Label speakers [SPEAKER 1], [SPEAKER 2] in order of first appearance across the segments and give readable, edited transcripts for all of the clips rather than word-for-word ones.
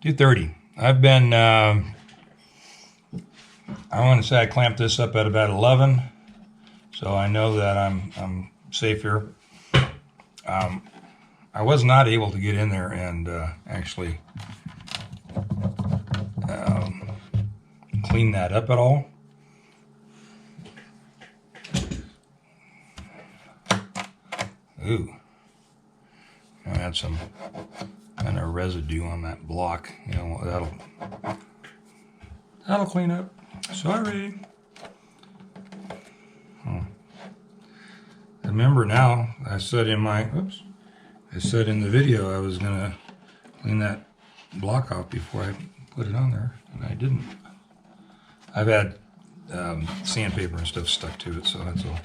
[SPEAKER 1] 2:30. I've been, I want to say I clamped this up at about 11, so I know that I'm safe here. I was not able to get in there and actually clean that up at all. Ooh, I had some kind of residue on that block. You know, that'll clean up. Sorry. Remember now, I said in the video I was gonna clean that block off before I put it on there, and I didn't. I've had sandpaper and stuff stuck to it, so that's all.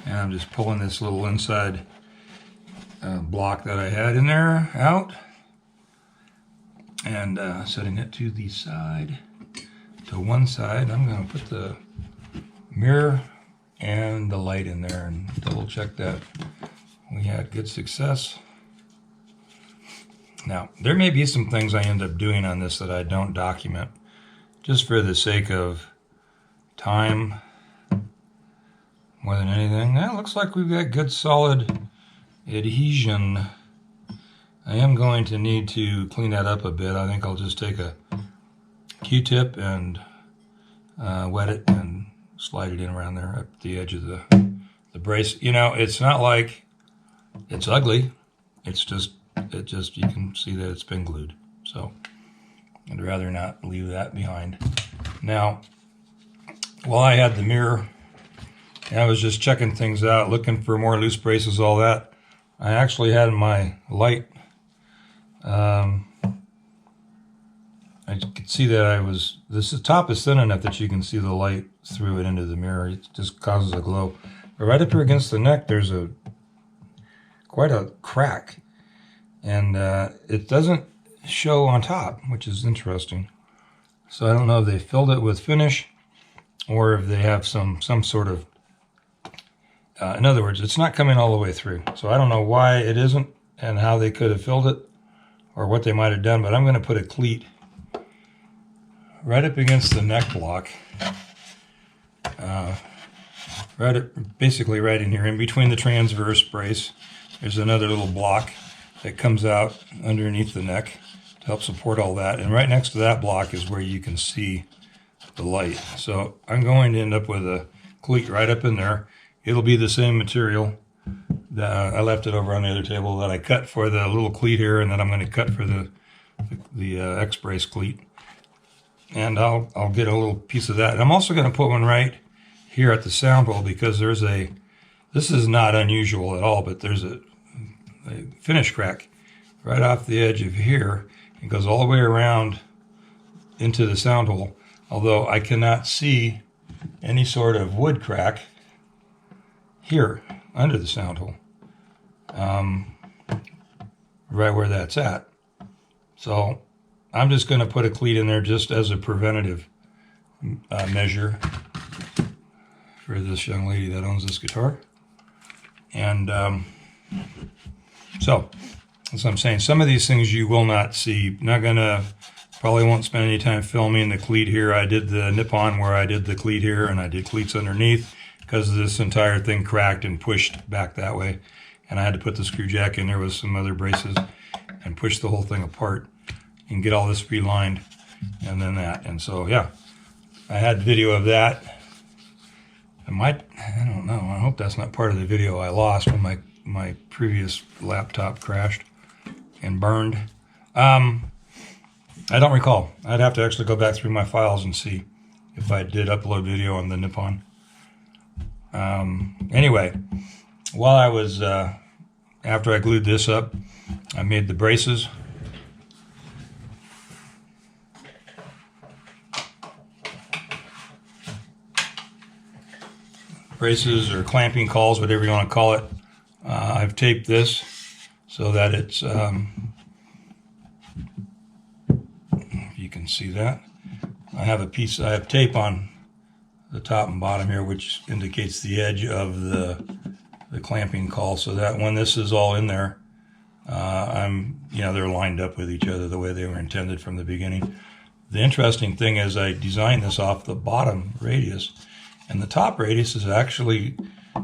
[SPEAKER 1] And I'm just pulling this little inside block that I had in there out, and setting it to the side, to one side. I'm gonna put the mirror and the light in there and double check that we had good success. Now, there may be some things I end up doing on this that I don't document, just for the sake of time more than anything. That looks like we've got good solid adhesion. I am going to need to clean that up a bit. I think I'll just take a Q-tip and wet it and slide it in around there at the edge of the brace. You know, it's not like it's ugly. It's just, you can see that it's been glued. So I'd rather not leave that behind. Now, while I had the mirror, I was just checking things out, looking for more loose braces, all that. I actually had my light. I could see that the top is thin enough that you can see the light through it into the mirror. It just causes a glow. But right up here against the neck, there's quite a crack. And it doesn't show on top, which is interesting. So I don't know if they filled it with finish or if they have some sort of, in other words, it's not coming all the way through. So I don't know why it isn't and how they could have filled it or what they might have done, but I'm going to put a cleat right up against the neck block, basically right in here, in between the transverse brace. There's another little block that comes out underneath the neck to help support all that. And right next to that block is where you can see the light. So I'm going to end up with a cleat right up in there. It'll be the same material that I left it over on the other table that I cut for the little cleat here, and then I'm going to cut for the X-brace cleat. And I'll get a little piece of that. And I'm also going to put one right here at the sound hole, because this is not unusual at all, but there's a finish crack right off the edge of here. It goes all the way around into the sound hole, although I cannot see any sort of wood crack here under the sound hole, right where that's at. So I'm just going to put a cleat in there just as a preventative measure for this young lady that owns this guitar. And so, as I'm saying, some of these things you will not see. Probably won't spend any time filming the cleat here. I did the Nippon where I did the cleat here, and I did cleats underneath because this entire thing cracked and pushed back that way. And I had to put the screw jack in there with some other braces and push the whole thing apart and get all this relined, and then that. And so, yeah, I had video of that. I don't know, I hope that's not part of the video I lost when my previous laptop crashed and burned. I don't recall. I'd have to actually go back through my files and see if I did upload video on the Nippon. Anyway, while I was, after I glued this up, I made the braces. Braces or clamping calls, whatever you want to call it. I've taped this so that it's, if you can see that. I have tape on the top and bottom here, which indicates the edge of the clamping call, so that when this is all in there, they're lined up with each other the way they were intended from the beginning. The interesting thing is I designed this off the bottom radius, and the top radius is actually,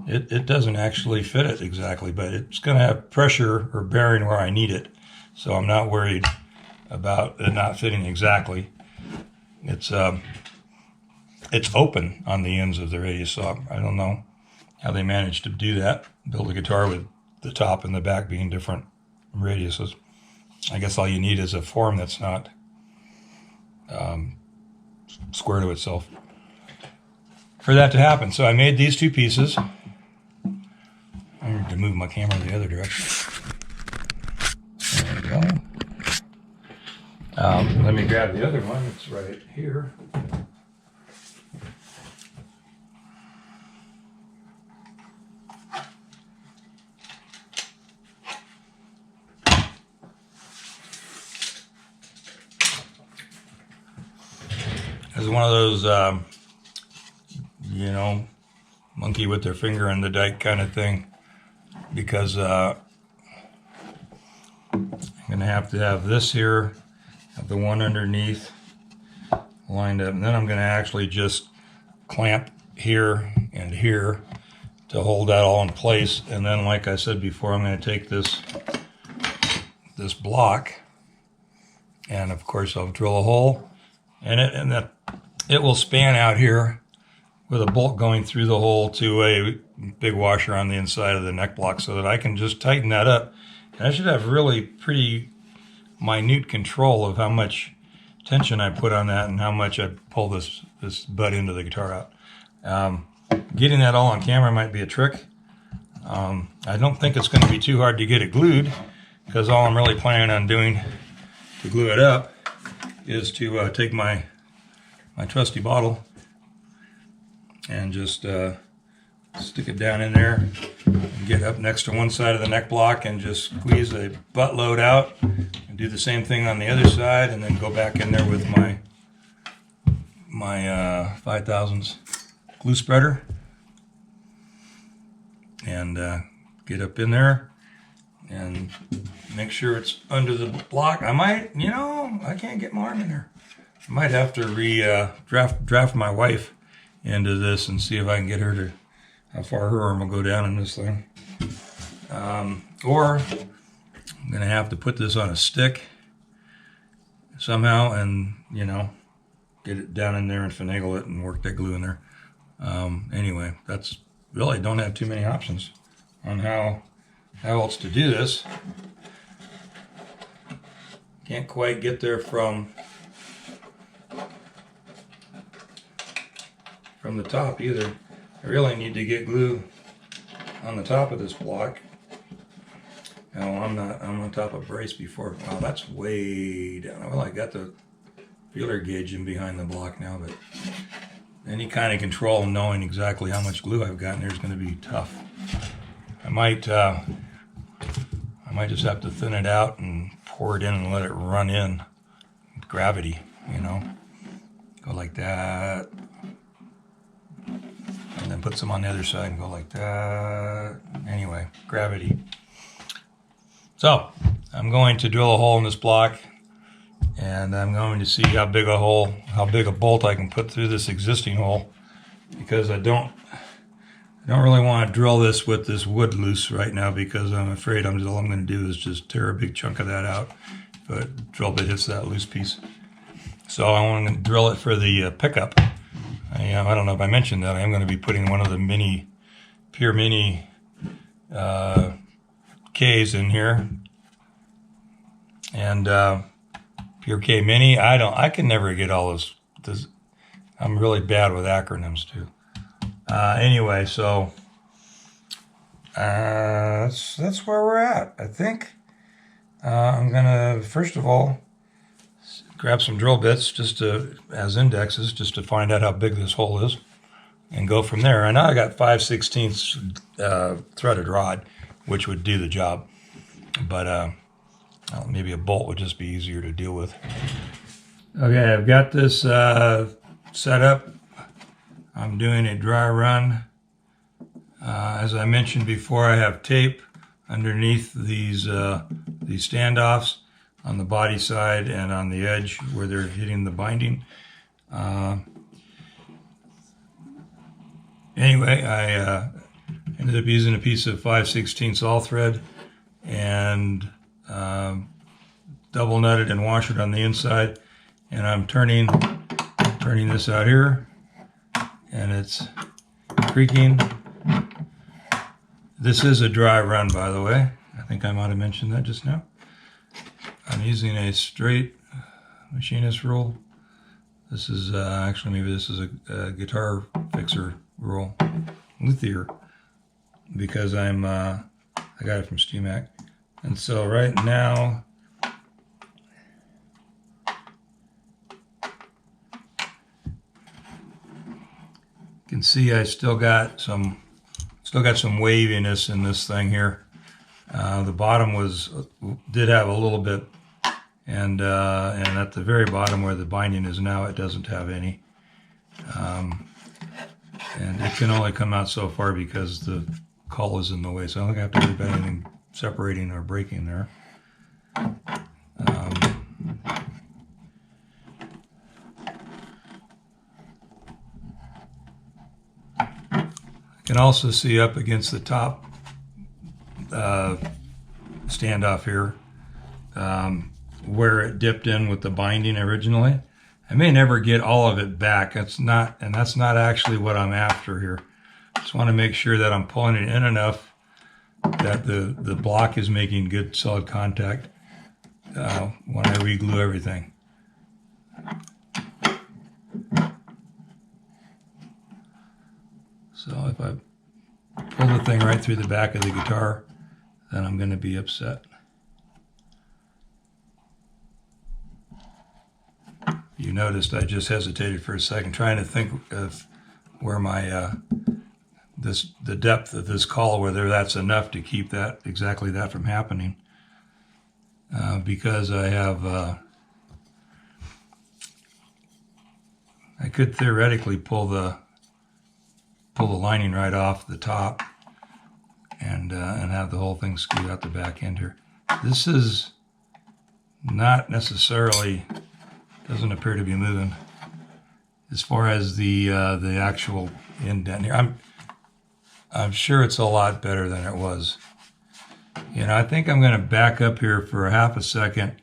[SPEAKER 1] it doesn't actually fit it exactly, but it's going to have pressure or bearing where I need it. So I'm not worried about it not fitting exactly. It's open on the ends of the radius, so I don't know how they managed to do that, build a guitar with the top and the back being different radiuses. I guess all you need is a form that's not square to itself for that to happen. So I made these two pieces. I need to move my camera the other direction. There we go. Let me grab the other one. It's right here. It's one of those, monkey with their finger in the dike kind of thing, because I'm going to have this here, have the one underneath lined up, and then I'm going to actually just clamp here and here to hold that all in place. And then, like I said before, I'm going to take this block, and of course I'll drill a hole in it, and that it will span out here with a bolt going through the hole to a big washer on the inside of the neck block, so that I can just tighten that up. And I should have really pretty minute control of how much tension I put on that and how much I pull this butt into the guitar out. Getting that all on camera might be a trick. I don't think it's going to be too hard to get it glued, because all I'm really planning on doing to glue it up is to take my trusty bottle and just stick it down in there and get up next to one side of the neck block and just squeeze a butt load out, and do the same thing on the other side, and then go back in there with my 5/1000 glue spreader and get up in there and make sure it's under the block. I might, I can't get my arm in there. I might have to draft my wife into this and see if I can get her to, how far her arm will go down in this thing. Or I'm going to have to put this on a stick somehow and, get it down in there and finagle it and work that glue in there. Anyway, that's really, don't have too many options on how else to do this. Can't quite get there from the top either. I really need to get glue on the top of this block. No, I'm on top of brace before. Wow, that's way down. Well, I got the feeler gauge in behind the block now, but any kind of control and knowing exactly how much glue I've got in there is going to be tough. I might just have to thin it out and pour it in and let it run in with gravity, Go like that. And then put some on the other side and go like that. Anyway, gravity. So I'm going to drill a hole in this block, and I'm going to see how big a bolt I can put through this existing hole, because I don't really want to drill this with this wood loose right now, because I'm afraid all I'm going to do is just tear a big chunk of that out if a drill bit hits that loose piece. So I want to drill it for the pickup. I don't know if I mentioned that. I am going to be putting one of the Pure Mini Ks in here. And Pure K Mini, I can never get all this. I'm really bad with acronyms too. Anyway, so that's where we're at. I think I'm gonna first of all grab some drill bits as indexes, just to find out how big this hole is, and go from there. I know I got 5/16 threaded rod, which would do the job, but maybe a bolt would just be easier to deal with. Okay, I've got this set up. I'm doing a dry run. As I mentioned before, I have tape underneath these standoffs on the body side and on the edge where they're hitting the binding. Anyway, I ended up using a piece of 5/16 all thread and double nutted and washered on the inside, and I'm turning this out here, and it's creaking. This is a dry run, by the way. I think I might have mentioned that just now. I'm using a straight machinist rule. This is actually, maybe this is a guitar fixer rule, luthier, because I got it from SteamAc. And so right now, you can see I still got some waviness in this thing here. The bottom did have a little bit, and at the very bottom where the binding is now, it doesn't have any. And it can only come out so far because the caul is in the way, so I don't think I have to worry about anything separating or breaking there. You can also see up against the top standoff here where it dipped in with the binding originally. I may never get all of it back. That's not actually what I'm after here. Just want to make sure that I'm pulling it in enough that the block is making good solid contact when I re-glue everything. So if I pull the thing right through the back of the guitar, then I'm going to be upset. You noticed I just hesitated for a second, trying to think of where my the depth of this caul, whether that's enough to keep that exactly that from happening. Because I have, I could theoretically pull the lining right off the top and have the whole thing scoot out the back end here. This is not necessarily, doesn't appear to be moving as far as the actual indent here. I'm sure it's a lot better than it was. You know, I think I'm going to back up here for a half a second,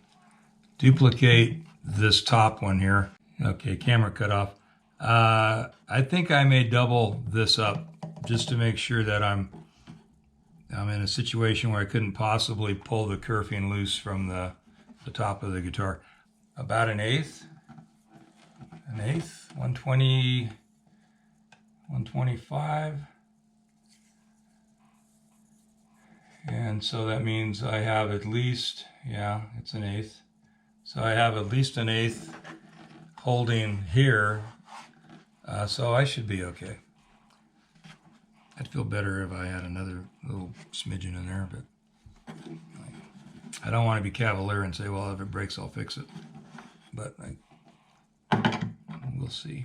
[SPEAKER 1] duplicate this top one here. Okay, camera cut off. I think I may double this up just to make sure that I'm in a situation where I couldn't possibly pull the kerfing loose from the top of the guitar. About an eighth, 120, 125. And so that means I have at least, yeah, it's an eighth. So I have at least an eighth holding here. So I should be okay. I'd feel better if I had another little smidgen in there, but I don't want to be cavalier and say, well, if it breaks, I'll fix it. But we'll see.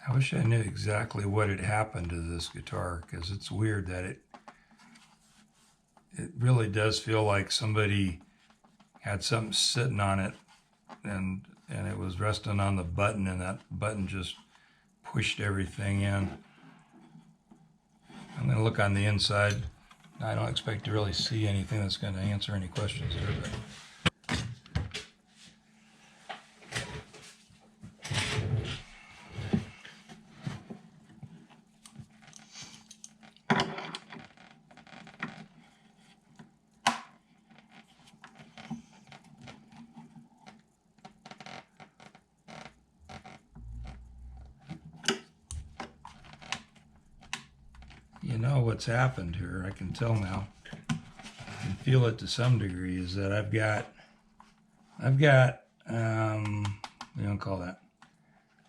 [SPEAKER 1] I wish I knew exactly what had happened to this guitar, because it's weird that it really does feel like somebody had something sitting on it and it was resting on the button, and that button just pushed everything in. I'm going to look on the inside. I don't expect to really see anything that's going to answer any questions there, but you know what's happened here, I can tell now, I can feel it to some degree, is that I've got what do you call that?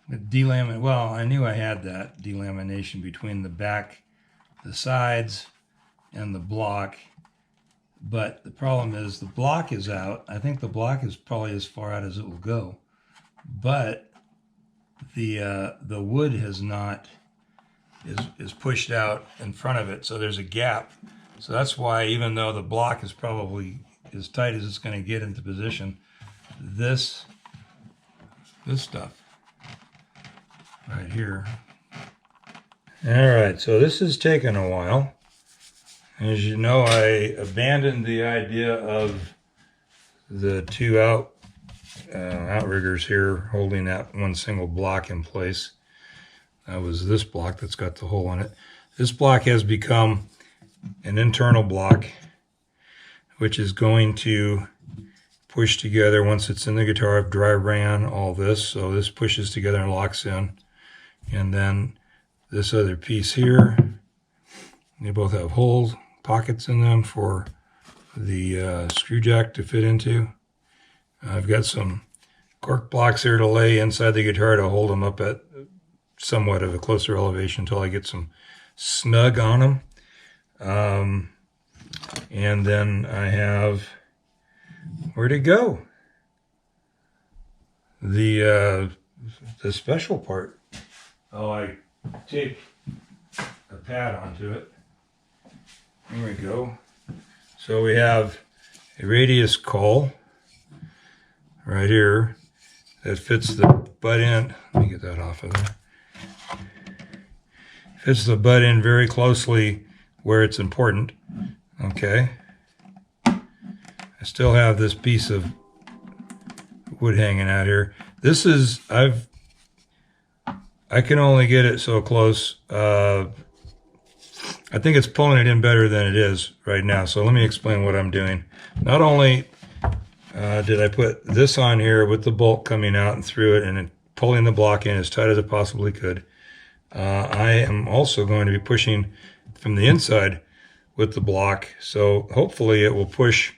[SPEAKER 1] The delaminate. Well, I knew I had that delamination between the back, the sides, and the block. But the problem is the block is out. I think the block is probably as far out as it will go. But the wood has not, is pushed out in front of it, so there's a gap. So that's why, even though the block is probably as tight as it's going to get into position, this stuff right here. All right, so this has taken a while. As you know, I abandoned the idea of the two outriggers here holding that one single block in place. That was this block that's got the hole in it. This block has become an internal block, which is going to push together once it's in the guitar. I've dry ran all this, so this pushes together and locks in. And then this other piece here, they both have holes, pockets in them for the screw jack to fit into. I've got some cork blocks here to lay inside the guitar to hold them up at somewhat of a closer elevation until I get some snug on them. And then I have, where'd it go? The special part. Oh, I taped a pad onto it. There we go. So we have a radius cowl right here that fits the butt end. Let me get that off of there. Fits the butt end very closely where it's important. Okay. I still have this piece of wood hanging out here. This is, I can only get it so close. I think it's pulling it in better than it is right now. So let me explain what I'm doing. Not only did I put this on here with the bolt coming out and through it and pulling the block in as tight as it possibly could, I am also going to be pushing from the inside with the block. So hopefully it will push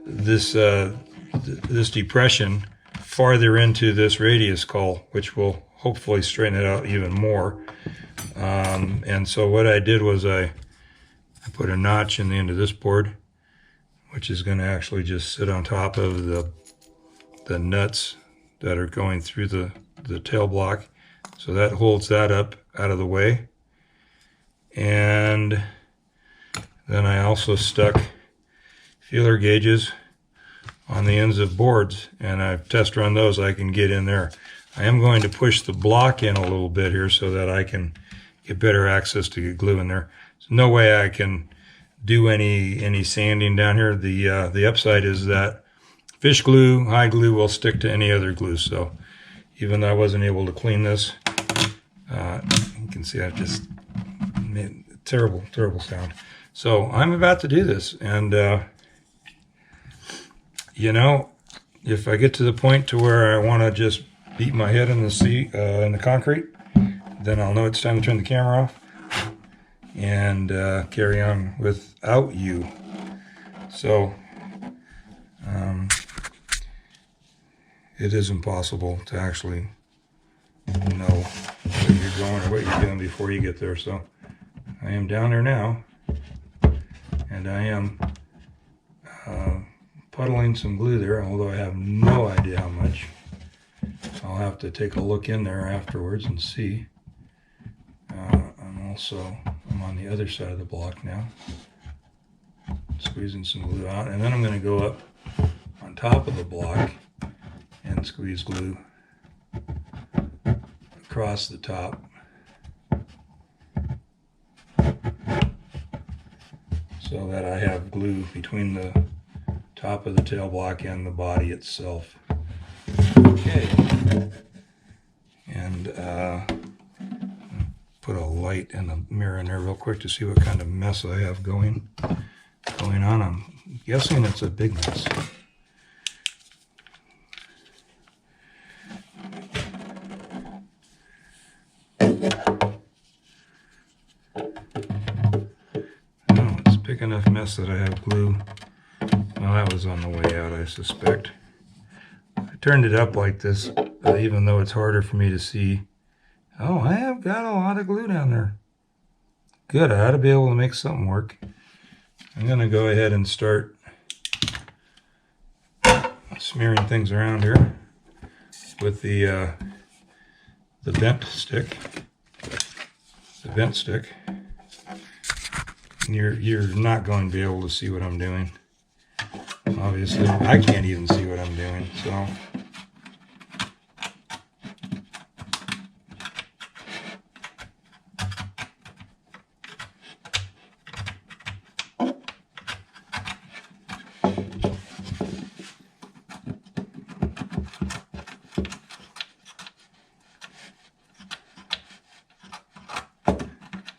[SPEAKER 1] this this depression farther into this radius cowl, which will hopefully straighten it out even more. And so what I did was I put a notch in the end of this board, which is going to actually just sit on top of the nuts that are going through the tail block. So that holds that up out of the way. And then I also stuck feeler gauges on the ends of boards, and I've test run those. I can get in there. I am going to push the block in a little bit here so that I can get better access to get glue in there. There's no way I can do any sanding down here. The upside is that fish glue, high glue, will stick to any other glue. So even though I wasn't able to clean this, you can see I just made a terrible sound. So I'm about to do this, and you know, if I get to the point to where I want to just beat my head in the concrete, then I'll know it's time to turn the camera off and carry on without you. So it is impossible to actually know where you're going or what you're doing before you get there. So I am down there now, and I am puddling some glue there, although I have no idea how much. I'll have to take a look in there afterwards and see. I'm on the other side of the block now, squeezing some glue out, and then I'm going to go up on top of the block and squeeze glue across the top. So that I have glue between the top of the tail block and the body itself. Okay. And put a light in the mirror in there real quick to see what kind of mess I have going on. I'm guessing it's a big mess. notice that I have glue. Well, that was on the way out, I suspect. I turned it up like this, even though it's harder for me to see. Oh, I have got a lot of glue down there. Good, I ought to be able to make something work. I'm going to go ahead and start smearing things around here with the bent stick. The bent stick. And you're not going to be able to see what I'm doing. Obviously, I can't even see what I'm doing, so.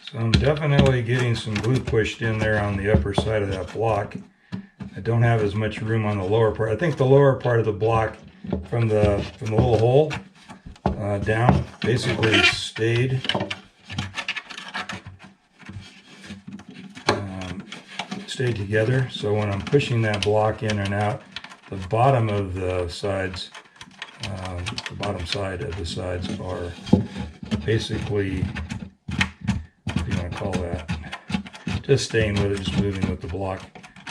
[SPEAKER 1] So I'm definitely getting some glue pushed in there on the upper side of that block. I don't have as much room on the lower part. I think the lower part of the block from the little hole down basically stayed together. So when I'm pushing that block in and out, the bottom of the sides, the bottom side of the sides are basically, what do you want to call that? Just staying with it, just moving with the block.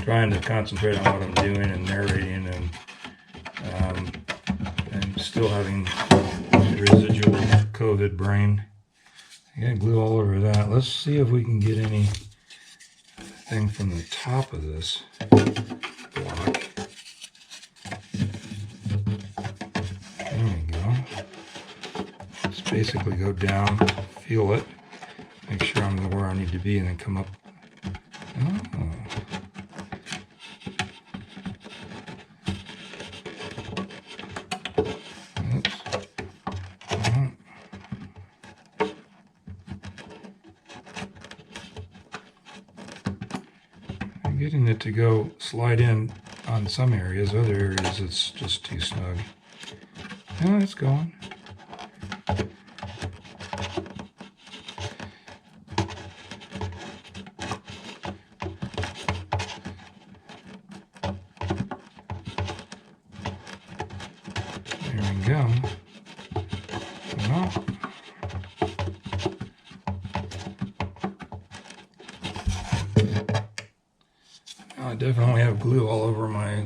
[SPEAKER 1] Trying to concentrate on what I'm doing and narrating, and still having residual COVID brain. I got glue all over that. Let's see if we can get anything from the top of this block. There we go. Just basically go down, feel it, make sure I'm where I need to be, and then come up. Oh. Getting it to go slide in on some areas, other areas it's just too snug. Oh, it's going. There we go. Well, I definitely have glue all over my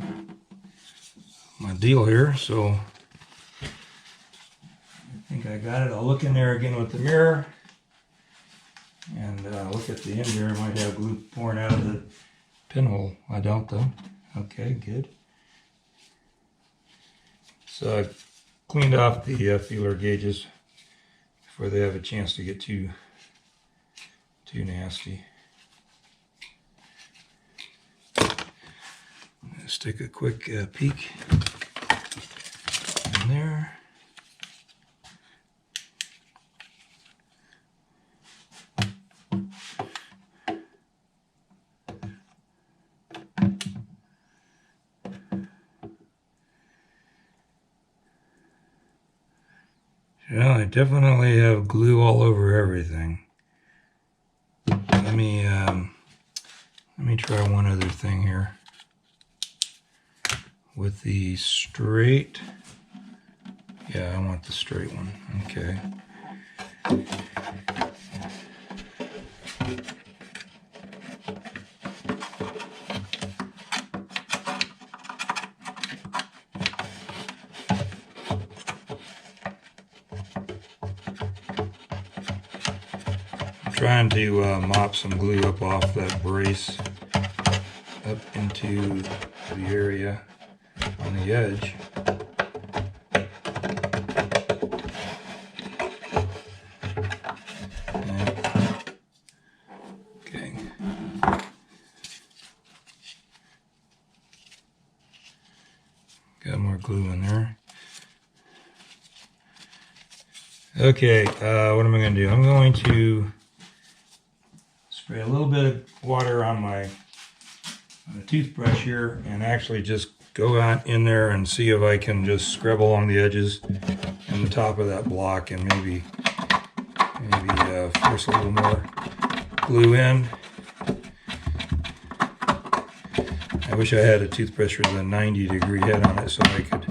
[SPEAKER 1] deal here, so I think I got it. I'll look in there again with the mirror and look at the end here. I might have glue pouring out of the pinhole. I don't though. Okay, good. So I've cleaned off the feeler gauges before they have a chance to get too nasty. Let's take a quick peek in there. Yeah, I definitely have glue all over everything. Let me try one other thing here. With the straight, yeah, I want the straight one, okay. I'm trying to mop some glue up off that brace up into the area on the edge. Okay. Got more glue in there. Okay, what am I going to do? I'm going to spray a little bit of water on my toothbrush here and actually just go out in there and see if I can just scrub along the edges and the top of that block and maybe force a little more glue in. wish I had a toothbrush with a 90-degree head on it so I could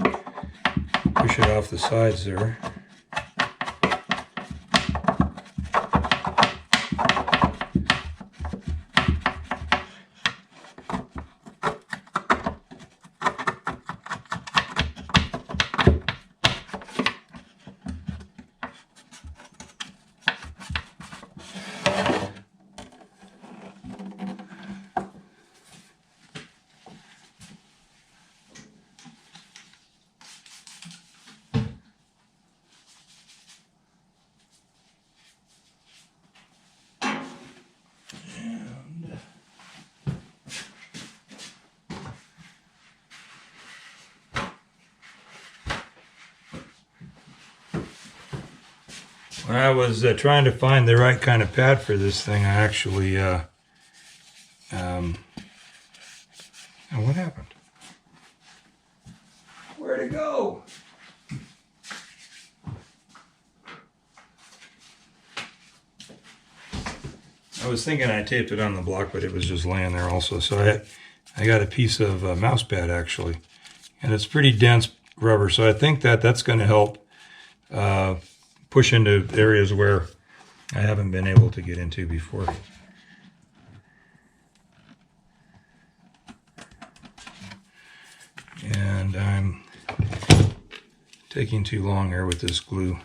[SPEAKER 1] push it off the sides there. When I was trying to find the right kind of pad for this thing, I actually, oh, what happened? Where'd it go? I was thinking I taped it on the block, but it was just laying there also. So I got a piece of mouse pad actually, and it's pretty dense rubber. So I think that's going to help push into areas where I haven't been able to get into before. And I'm taking too long here with this glue.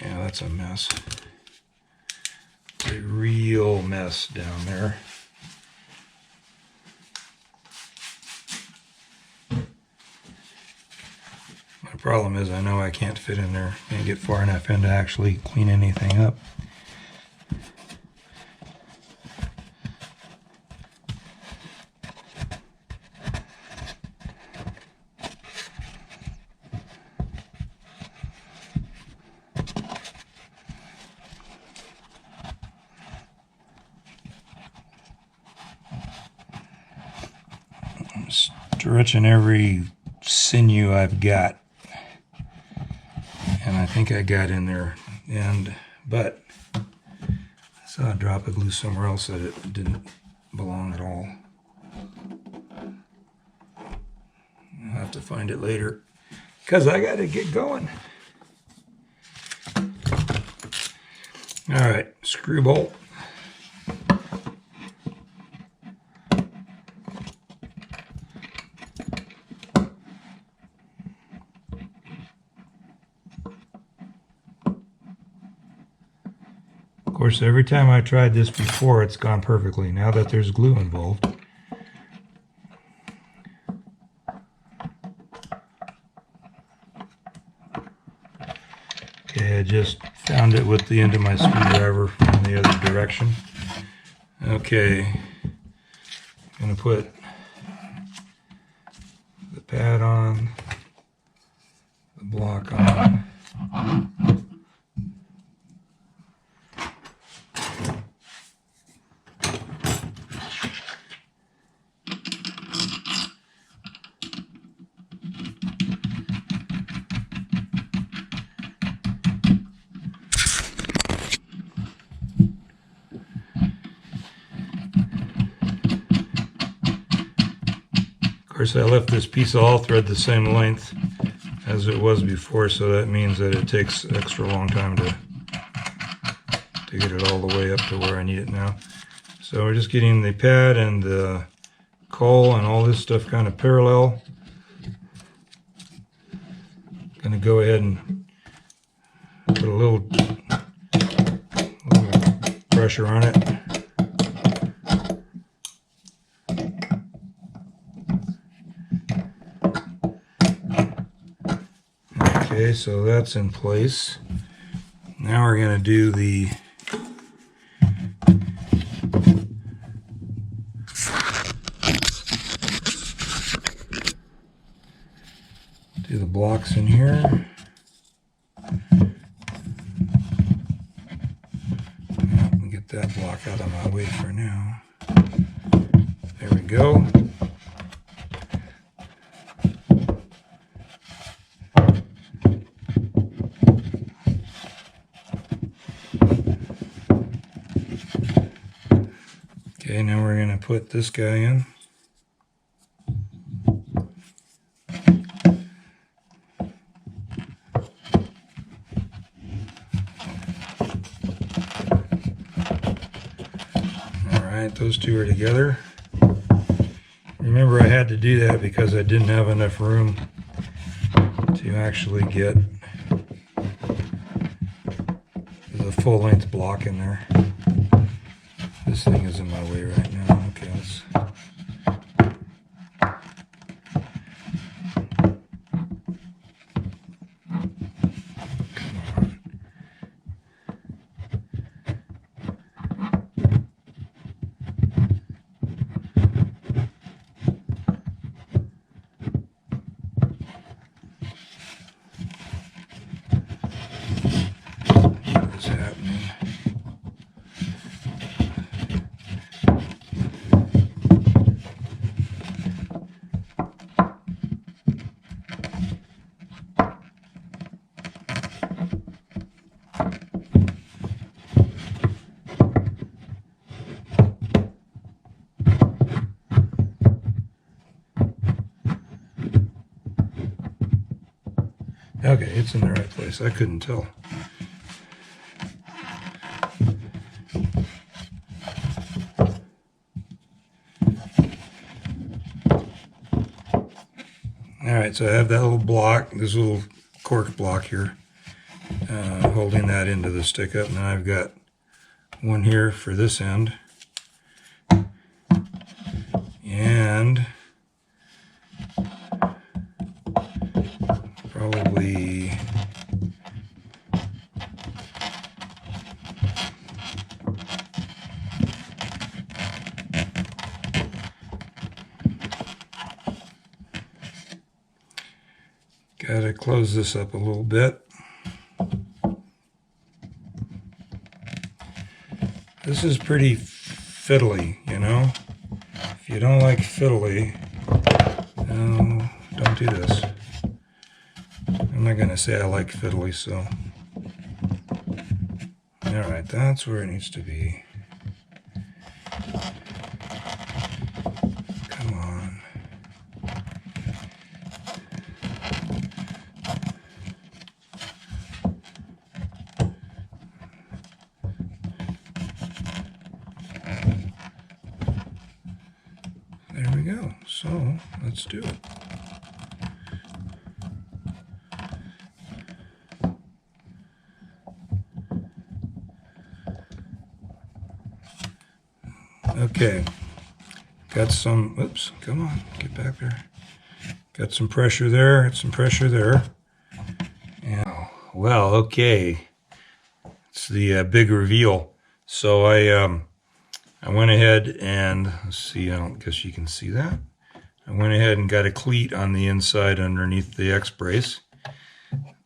[SPEAKER 1] Yeah, that's a mess. A real mess down there. My problem is I know I can't fit in there and get far enough in to actually clean anything up. Stretching every sinew I've got, and I think I got in there, but I saw a drop of glue somewhere else that it didn't belong at all. I'll have to find it later because I got to get going. All right, screw bolt. Of course, every time I tried this before, it's gone perfectly. Now that there's glue involved. Okay, I just found it with the end of my screwdriver in the other direction. Okay, I'm going to put the pad on, the block on. Of course, I left this piece of all thread the same length as it was before, so that means that it takes extra long time to get it all the way up to where I need it now. So we're just getting the pad and the caul and all this stuff kind of parallel. Gonna go ahead and put a little pressure on it. Okay, so that's in place. Now we're going to do the blocks in here. Let me get that block out of my way for now. There we go. Okay, now we're going to put this guy in. Alright, those two are together. Remember, I had to do that because I didn't have enough room to actually get the full-length block in there. This thing is in my way right now. Okay, let's... Okay, it's in the right place. I couldn't tell. Alright, so I have that little block, this little cork block here, holding that into the stick up. And then I've got one here for this end. And probably gotta close this up a little bit. This is pretty fiddly, you know. If you don't like fiddly, no, don't do this. I'm not going to say I like fiddly, so. Alright, that's where it needs to be. Come on. There we go. So, let's do it. Okay, got some, oops, come on, get back there. Got some pressure there, got some pressure there. And, well, okay, it's the big reveal. So I went ahead and, let's see, I don't guess you can see that. I went ahead and got a cleat on the inside underneath the X-brace.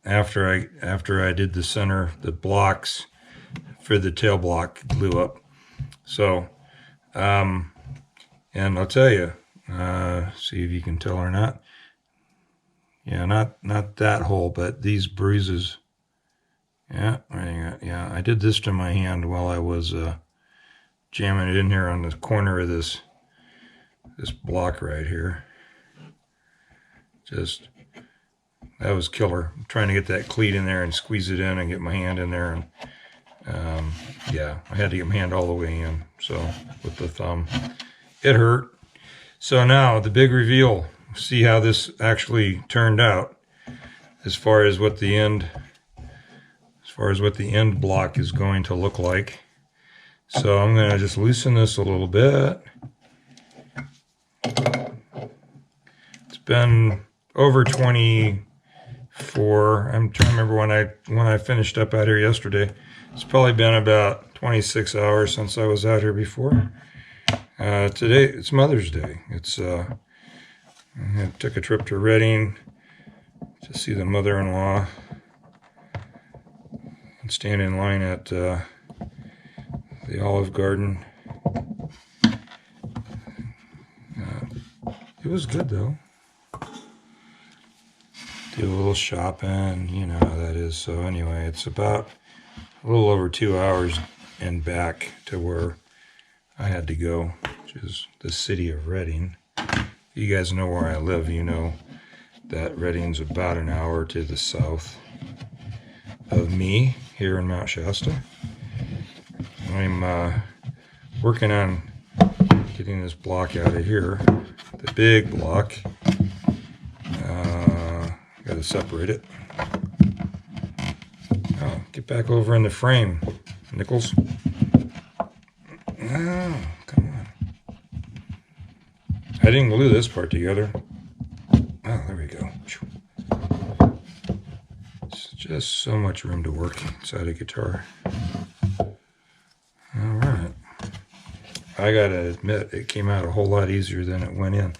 [SPEAKER 1] After I did the center, the blocks for the tail block glue up. So, and I'll tell you, see if you can tell or not. Yeah, not that hole, but these bruises. Yeah, yeah. I did this to my hand while I was jamming it in here on the corner of this block right here. Just, that was killer. I'm trying to get that cleat in there and squeeze it in and get my hand in there, and yeah, I had to get my hand all the way in, so with the thumb. It hurt. So now the big reveal. See how this actually turned out as far as what the end block is going to look like. So I'm going to just loosen this a little bit. It's been over 24. I'm trying to remember when I finished up out here yesterday. It's probably been about 26 hours since I was out here before. Today, it's Mother's Day. It's I took a trip to Reading to see the mother-in-law and stand in line at the Olive Garden. It was good though. Did a little shopping, you know how that is. So anyway, it's about a little over 2 hours and back to where I had to go, which is the city of Reading. You guys know where I live, you know that Reading's about an hour to the south of me here in Mount Shasta. I'm working on getting this block out of here, the big block. Got to separate it. Oh, get back over in the frame, Nichols. Oh, come on. I didn't glue this part together. Oh, there we go. It's just so much room to work inside a guitar. All right. I gotta admit, it came out a whole lot easier than it went in. I'm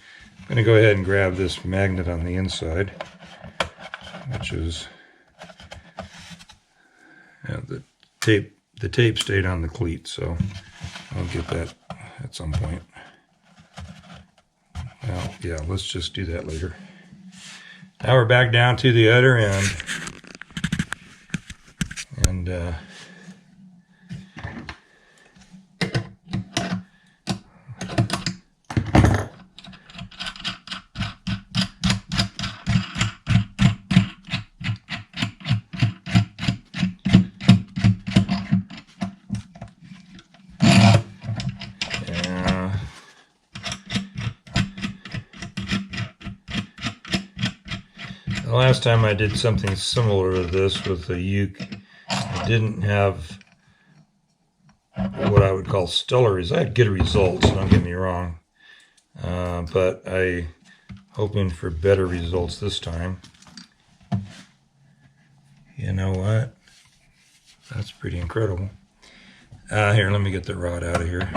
[SPEAKER 1] gonna go ahead and grab this magnet on the inside, which is the tape stayed on the cleat, so I'll get that at some point. Well, yeah, let's just do that later. Now we're back down to the other end, and the last time I did something similar to this with the uke, I didn't have what I would call stellar results. I had good results, don't get me wrong, but I hoping for better results this time. You know what? That's pretty incredible. Here, let me get the rod out of here.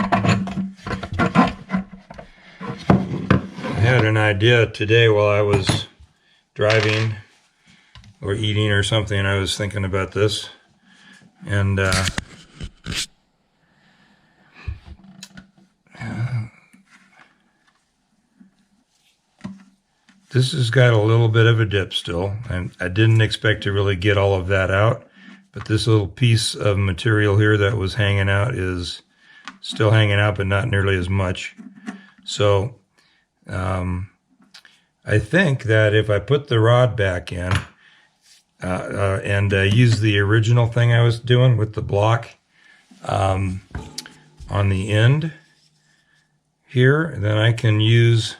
[SPEAKER 1] I had an idea today while I was driving or eating or something. I was thinking about this, and this has got a little bit of a dip still, and I didn't expect to really get all of that out, but this little piece of material here that was hanging out is still hanging out, but not nearly as much. So I think that if I put the rod back in and use the original thing I was doing with the block on the end here, then I can use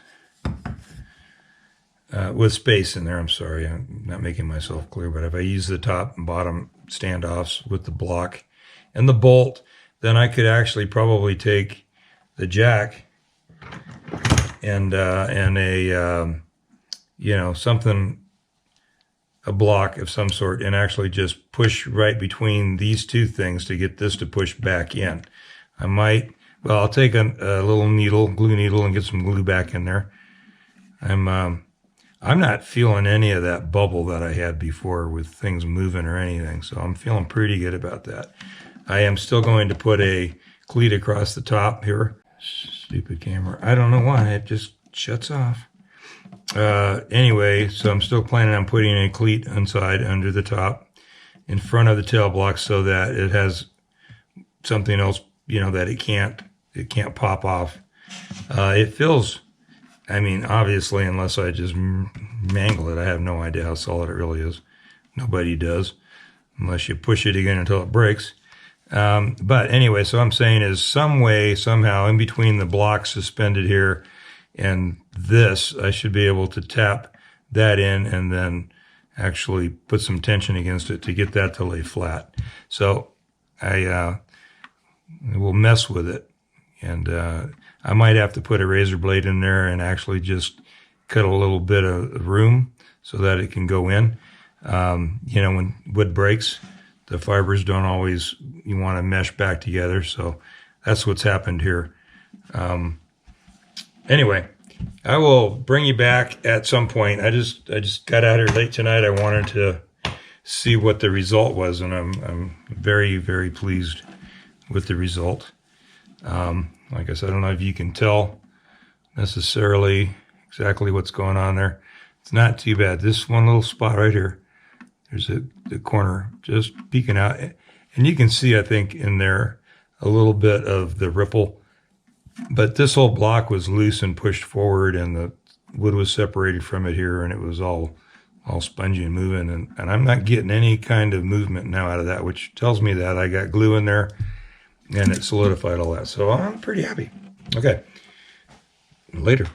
[SPEAKER 1] with space in there. I'm sorry, I'm not making myself clear, but if I use the top and bottom standoffs with the block and the bolt, then I could actually probably take the jack and a you know, something, a block of some sort, and actually just push right between these two things to get this to push back in. I might, well, I'll take a little needle, glue needle, and get some glue back in there. I'm not feeling any of that bubble that I had before with things moving or anything, so I'm feeling pretty good about that. I am still going to put a cleat across the top here. Stupid camera. I don't know why, it just shuts off. Anyway, so I'm still planning on putting a cleat inside under the top in front of the tail block so that it has something else, you know, that it can't pop off. It feels, I mean, obviously, unless I just mangle it, I have no idea how solid it really is. Nobody does, unless you push it again until it breaks. But anyway, so I'm saying is some way, somehow, in between the block suspended here and this, I should be able to tap that in and then actually put some tension against it to get that to lay flat. So I will mess with it, and I might have to put a razor blade in there and actually just cut a little bit of room so that it can go in. You know, when wood breaks, the fibers don't always, you want to mesh back together, so that's what's happened here. Anyway, I will bring you back at some point. I just got out here late tonight. I wanted to see what the result was, and I'm very, very pleased with the result. Like I said, I don't know if you can tell necessarily exactly what's going on there. It's not too bad. This one little spot right here, there's the corner just peeking out, and you can see, I think, in there a little bit of the ripple But this whole block was loose and pushed forward, and the wood was separated from it here, and it was all spongy and moving, and I'm not getting any kind of movement now out of that, which tells me that I got glue in there and it solidified all that. So I'm pretty happy. Okay, later.